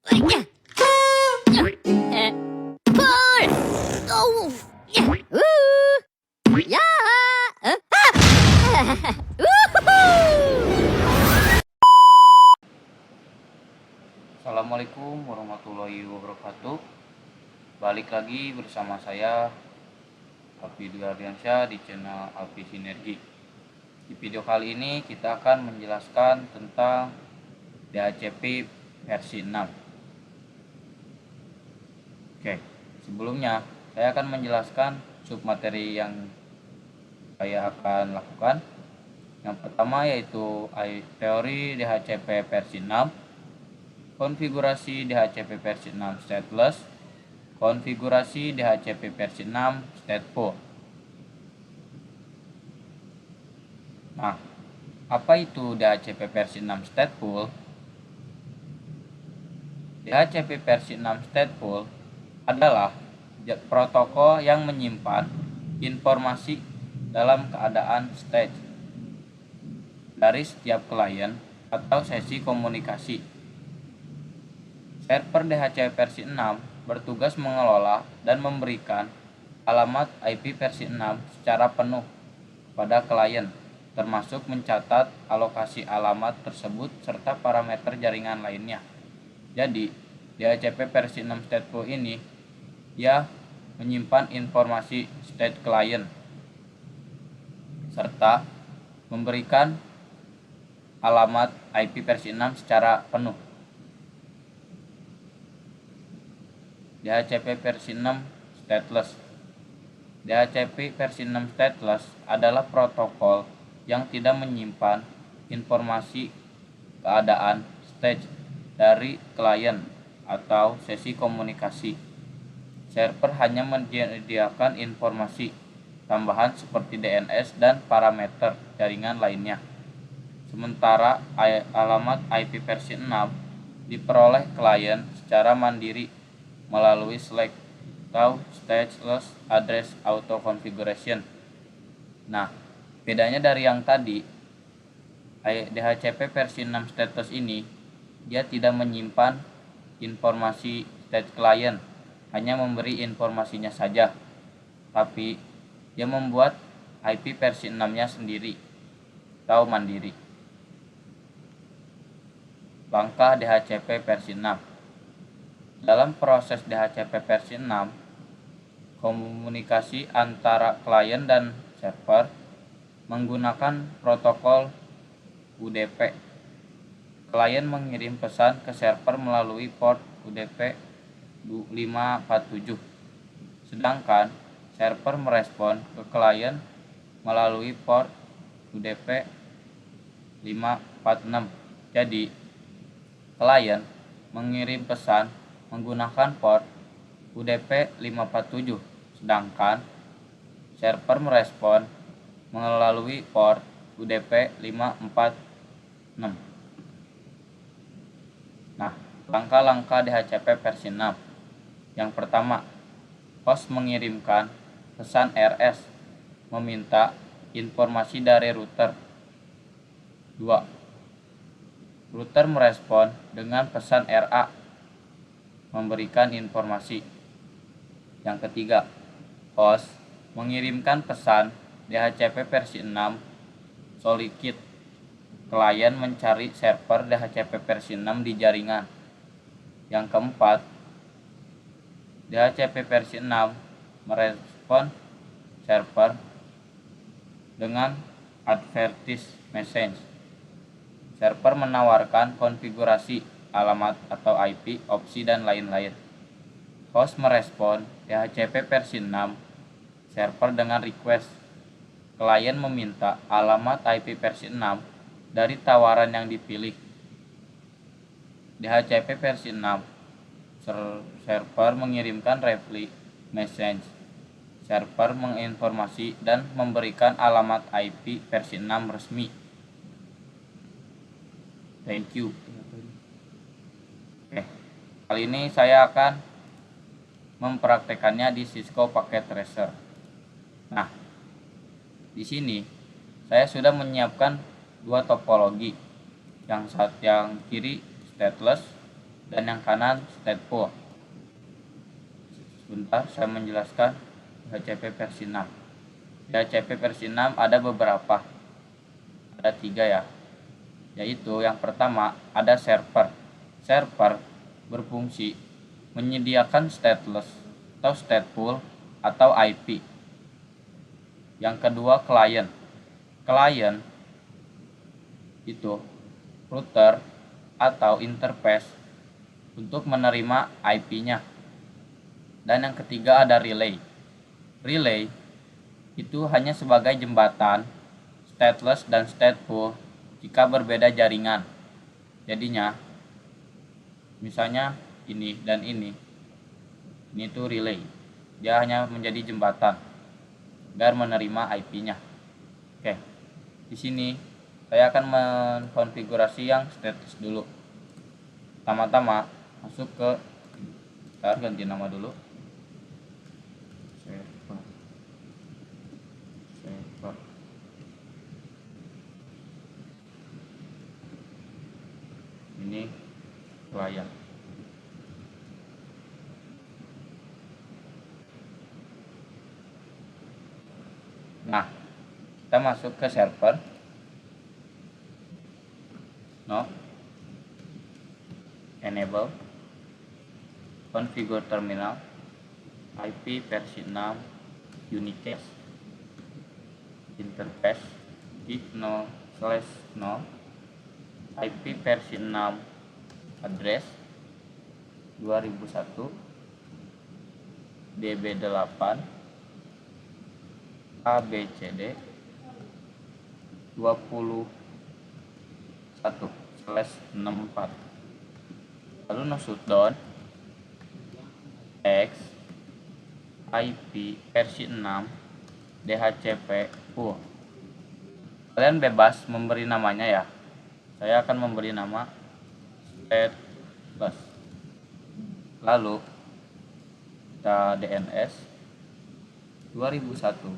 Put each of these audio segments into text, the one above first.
Pul! Oh! Ya! Assalamualaikum warahmatullahi wabarakatuh. Balik lagi bersama saya Alfi Dwi di channel Alfi Sinergi. Di video kali ini kita akan menjelaskan tentang DHCP versi 6. Oke, sebelumnya saya akan menjelaskan submateri yang saya akan lakukan. Yang pertama yaitu teori DHCP versi 6, konfigurasi DHCP versi 6 stateless, konfigurasi DHCP versi 6 stateful. Nah, apa itu DHCP versi 6 stateful? DHCP versi 6 stateful adalah protokol yang menyimpan informasi dalam keadaan state dari setiap klien atau sesi komunikasi. Server DHCP versi 6 bertugas mengelola dan memberikan alamat IP versi 6 secara penuh pada klien, termasuk mencatat alokasi alamat tersebut serta parameter jaringan lainnya. Jadi, DHCP versi 6 stateful ini menyimpan informasi state klien serta memberikan alamat IP versi 6 secara penuh. DHCP versi 6 stateless. DHCP versi 6 stateless adalah protokol yang tidak menyimpan informasi keadaan stage dari klien atau sesi komunikasi. Server hanya menyediakan informasi tambahan seperti DNS dan parameter jaringan lainnya. Sementara alamat IP versi 6 diperoleh klien secara mandiri melalui SLAAC atau Stateless Address Auto Configuration. Nah, bedanya dari yang tadi, DHCP versi 6 stateless ini dia tidak menyimpan informasi state klien, hanya memberi informasinya saja, tapi dia membuat IP versi 6-nya sendiri atau mandiri. Langkah DHCP versi 6. Dalam proses DHCP versi 6, komunikasi antara klien dan server menggunakan protokol UDP. Klien mengirim pesan ke server melalui port UDP 547, sedangkan server merespon ke klien melalui port UDP 546. Jadi, klien mengirim pesan menggunakan port UDP 547, sedangkan server merespon melalui port UDP 546. Nah, langkah-langkah DHCP versi 6. Yang pertama, host mengirimkan pesan RS meminta informasi dari router. 2. Router merespon dengan pesan RA memberikan informasi. Yang ketiga, host mengirimkan pesan DHCP versi 6 solicit. Klien mencari server DHCP versi 6 di jaringan. Yang keempat, DHCP versi 6 merespon server dengan advertise message. Server menawarkan konfigurasi alamat atau IP, opsi, dan lain-lain. Host merespon DHCP versi 6 server dengan request. Klien meminta alamat IP versi 6 dari tawaran yang dipilih. DHCP versi 6 server mengirimkan reply message. Server menginformasi dan memberikan alamat IP versi 6 resmi. Thank you. Oke, kali ini saya akan mempraktekannya di Cisco Packet Tracer. Nah, di sini saya sudah menyiapkan dua topologi. Yang kiri stateless, dan yang kanan stateful. Sebentar, saya menjelaskan DHCP versi 6. DHCP versi 6 ada beberapa, ada 3 ya, yaitu yang pertama ada server. Server berfungsi menyediakan stateless atau stateful atau IP. Yang kedua client. Client itu router atau interface untuk menerima IP-nya. Dan yang ketiga ada relay. Relay itu hanya sebagai jembatan stateless dan stateful jika berbeda jaringan. Jadinya misalnya ini dan ini tuh relay. Dia hanya menjadi jembatan agar menerima IP-nya. Oke. Di sini saya akan mengkonfigurasi yang stateless dulu. Pertama-tama masuk ke, kita ganti nama dulu. Server. Ini client. Nah, kita masuk ke server. Enable configure terminal IP versi 6 unicast interface gig 0/0 IP versi 6 address 2001 DB8 ABCD 21/64. Lalu no shutdown X IP versi 6 DHCP full. Kalian bebas memberi namanya ya. Saya akan memberi nama stateless. Lalu kita DNS 2001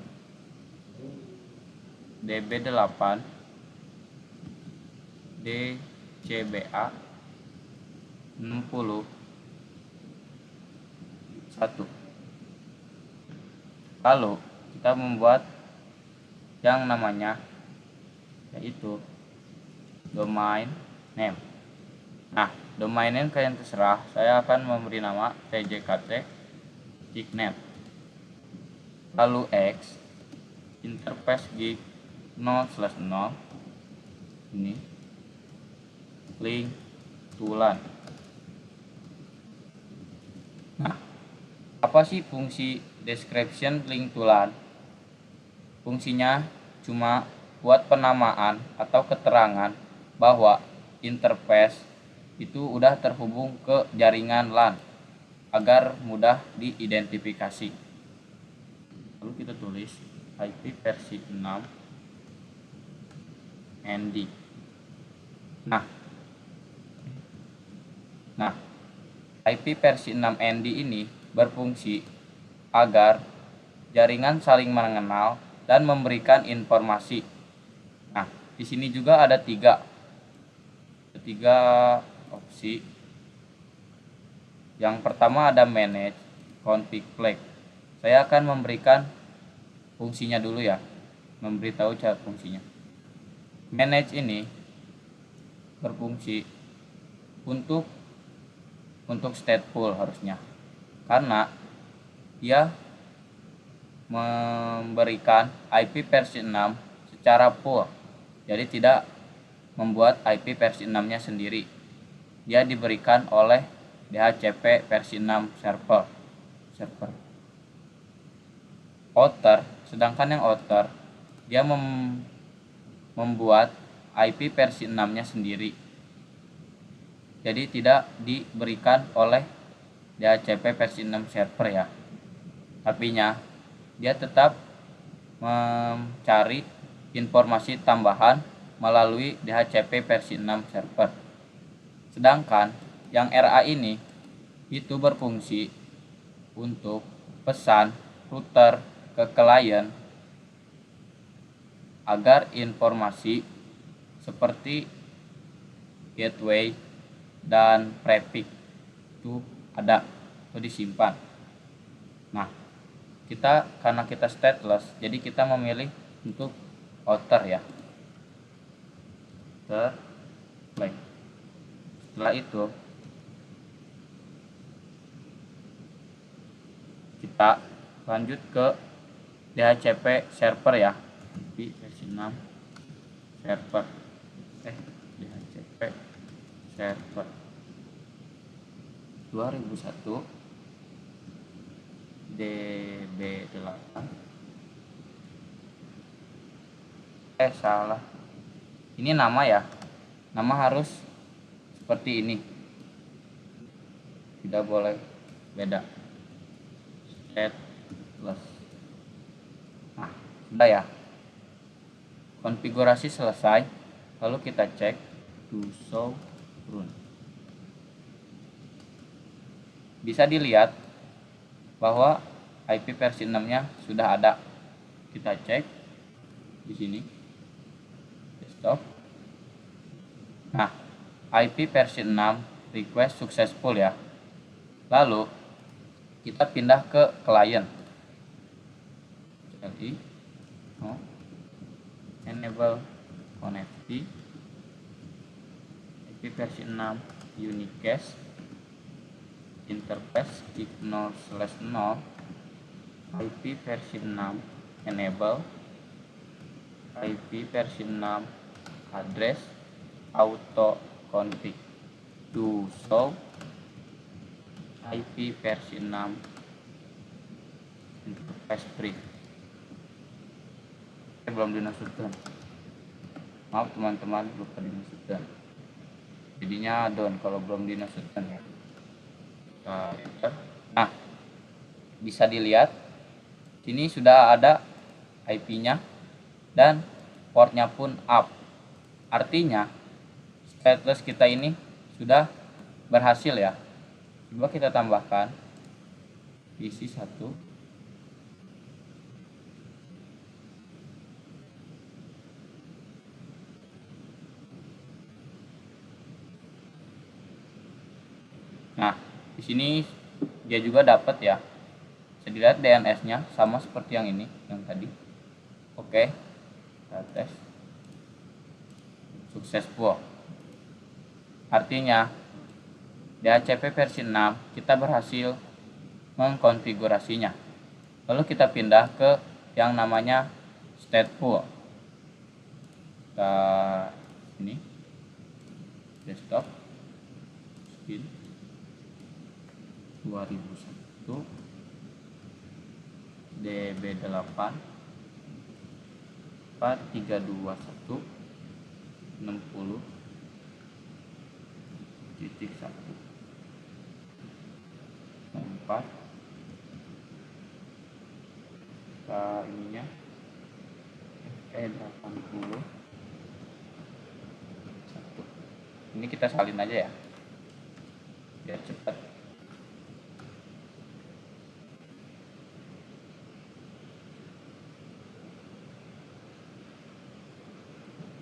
DB8 DCBA 61. Lalu kita membuat yang namanya yaitu domain name. Nah, domain name kalian terserah. Saya akan memberi nama tjkt gignet. Lalu X interface gig 0/0 ini link tulan. Nah, apa sih fungsi description link tulan? Fungsinya cuma buat penamaan atau keterangan bahwa interface itu udah terhubung ke jaringan LAN agar mudah diidentifikasi. Lalu kita tulis IP versi 6 ND. Nah, IP versi 6 ND ini berfungsi agar jaringan saling mengenal dan memberikan informasi. Nah, di sini juga ada tiga opsi. Yang pertama ada manage config flag. Saya akan memberikan fungsinya dulu ya, memberitahu cara fungsinya. Manage ini berfungsi untuk stateful harusnya, karena dia memberikan IP versi 6 secara full, jadi tidak membuat IP versi 6 nya sendiri. Dia diberikan oleh DHCP versi 6 server. Outer, sedangkan yang outer dia membuat IP versi 6 nya sendiri, jadi tidak diberikan oleh DHCP versi 6 server ya. Tapinya dia tetap mencari informasi tambahan melalui DHCP versi 6 server. Sedangkan yang RA ini itu berfungsi untuk pesan router ke klien agar informasi seperti gateway dan prefix itu ada atau disimpan. Nah, karena kita stateless, jadi kita memilih untuk outer ya, outer blank. Setelah itu kita lanjut ke DHCP server ya, di versi 6 server DHCP server 2001 DB8. Salah, ini nama ya, nama harus seperti ini, tidak boleh beda. Stateless. Nah, sudah ya, konfigurasi selesai. Lalu kita cek to show run. Bisa dilihat bahwa IP versi 6-nya sudah ada. Kita cek di sini desktop. Nah, IP versi 6 request successful ya. Lalu kita pindah ke client. Jadi enable connectivity IP versi 6 unicast interface if 0/0 IP versi 6 enable IP versi 6 address auto config to show IP versi 6 interface brief. Belum dinasutkan, maaf teman-teman, lupa dinasutkan, jadinya down kalau belum dinasutkan ya. Nah, bisa dilihat sini sudah ada IP-nya dan portnya pun up, artinya stateless kita ini sudah berhasil ya. Coba kita tambahkan isi 1. Nah, di sini dia juga dapat ya. Bisa dilihat DNS-nya sama seperti yang ini, yang tadi. Oke, kita tes. Successful. Artinya DHCP versi 6 kita berhasil mengkonfigurasinya. Lalu kita pindah ke yang namanya stateful. Kita ini desktop skin 2001 DB8 4321 60 titik 1 4 kita ininya E80 1. Ini kita salin aja ya biar cepat.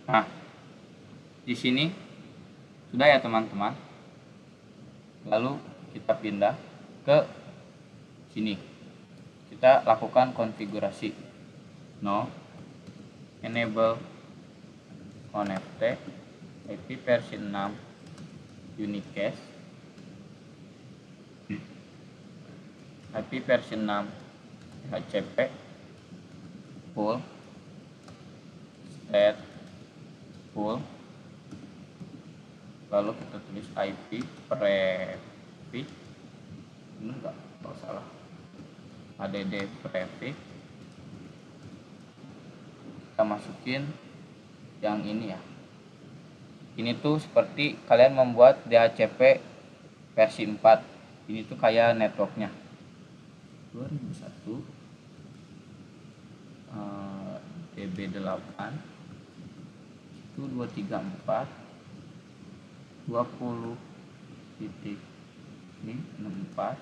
Nah, di sini sudah ya teman-teman. Lalu kita pindah ke sini. Kita lakukan konfigurasi. No enable connect IP versi 6 unicast IP versi 6 DHCP full state full. Lalu kita tulis IP prefix, ini enggak, kalau salah, add prefix. Kita masukin yang ini ya. Ini tuh seperti kalian membuat DHCP versi 4. Ini tuh kayak networknya 2001 DB8 itu 234 20 titik ini 64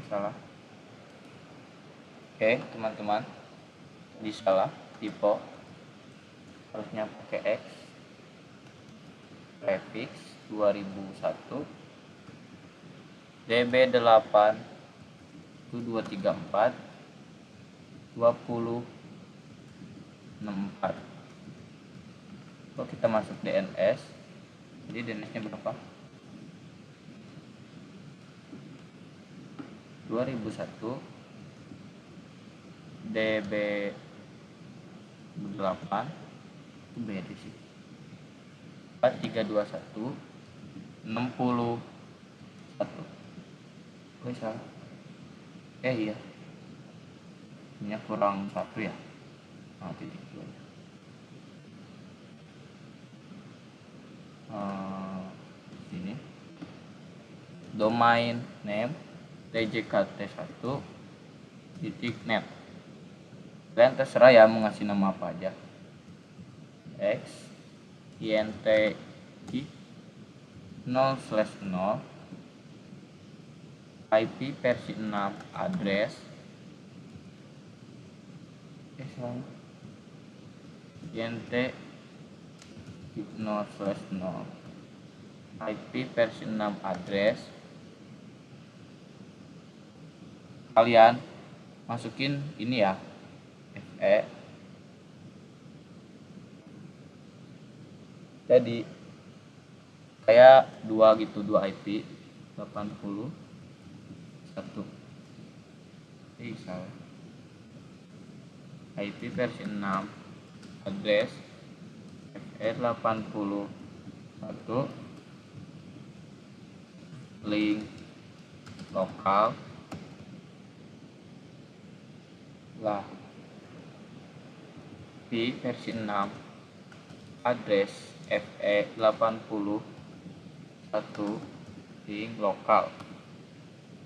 salah. Oke teman-teman, tadi salah typo, harusnya pakai X prefix 2001, DB8 itu 234 2064. Kalau kita masuk DNS, jadi DNS nya berapa? 2001 DB8 itu beda sih, 4321 61. Oh salah, iya ini kurang satu ya. Nah, titik dua ya. Sini domain name djkt1.net. Kalian terserah ya mau ngasih nama apa aja, x int i 0/0, IP versi 6, address int 0/0, IP versi 6, address. Kalian masukin ini ya, FE. Jadi kayak dua gitu, dua IP 81. Salah. IP versi 6, address FE 81, link lokal lah, IP versi 6, address FE 81, link lokal.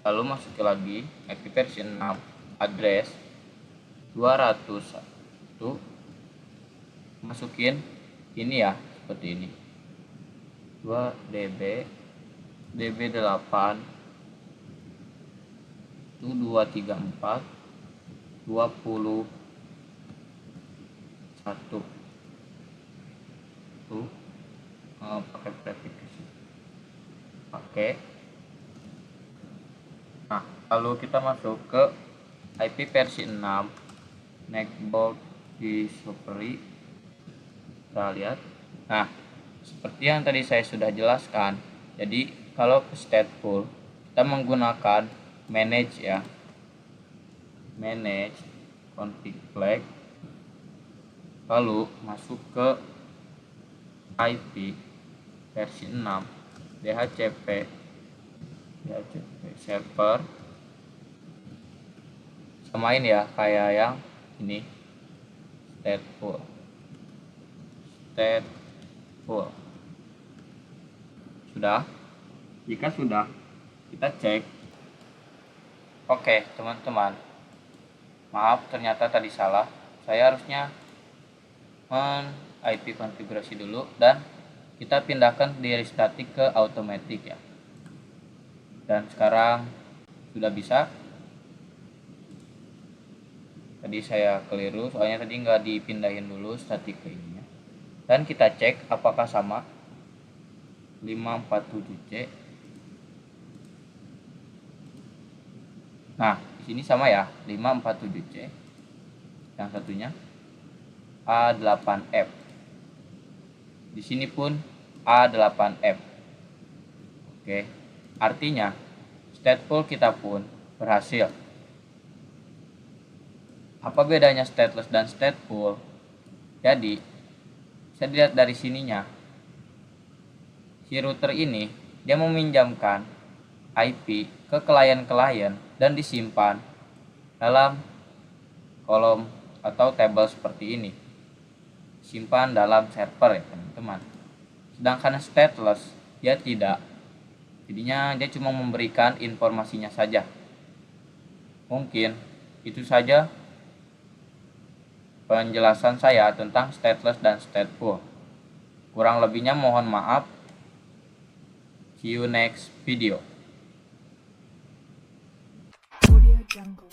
Lalu masuk lagi IP versi 6, address 201, masukin ini ya, seperti ini, 2 DB8 itu 234 21 tuh, pakai prefix pakai. Nah, lalu kita masuk ke IP versi 6, netboard discovery. Kita lihat. Nah, seperti yang tadi saya sudah jelaskan, jadi kalau ke stateful kita menggunakan manage ya, manage config flag, lalu masuk ke IP versi 6 DHCP server, samain ya kayak yang ini, stateful. Sudah? Jika sudah, kita cek. Oke teman-teman, maaf ternyata tadi salah, saya harusnya IP konfigurasi dulu dan kita pindahkan dari static ke automatic ya. Dan sekarang sudah bisa. Tadi saya keliru, soalnya tadi nggak dipindahin dulu static ke ininya. Dan kita cek apakah sama 547C. Nah, di sini sama ya, 547C. Yang satunya A8F. Di sini pun A8F. Oke, artinya stateful kita pun berhasil. Apa bedanya stateless dan stateful? Jadi, saya lihat dari sininya, si router ini dia meminjamkan IP ke klien-klien dan disimpan dalam kolom atau table seperti ini, simpan dalam server ya teman-teman. Sedangkan stateless dia tidak, jadinya dia cuma memberikan informasinya saja. Mungkin itu saja penjelasan saya tentang stateless dan stateful. Kurang lebihnya mohon maaf. See you next video. Audio Jungle.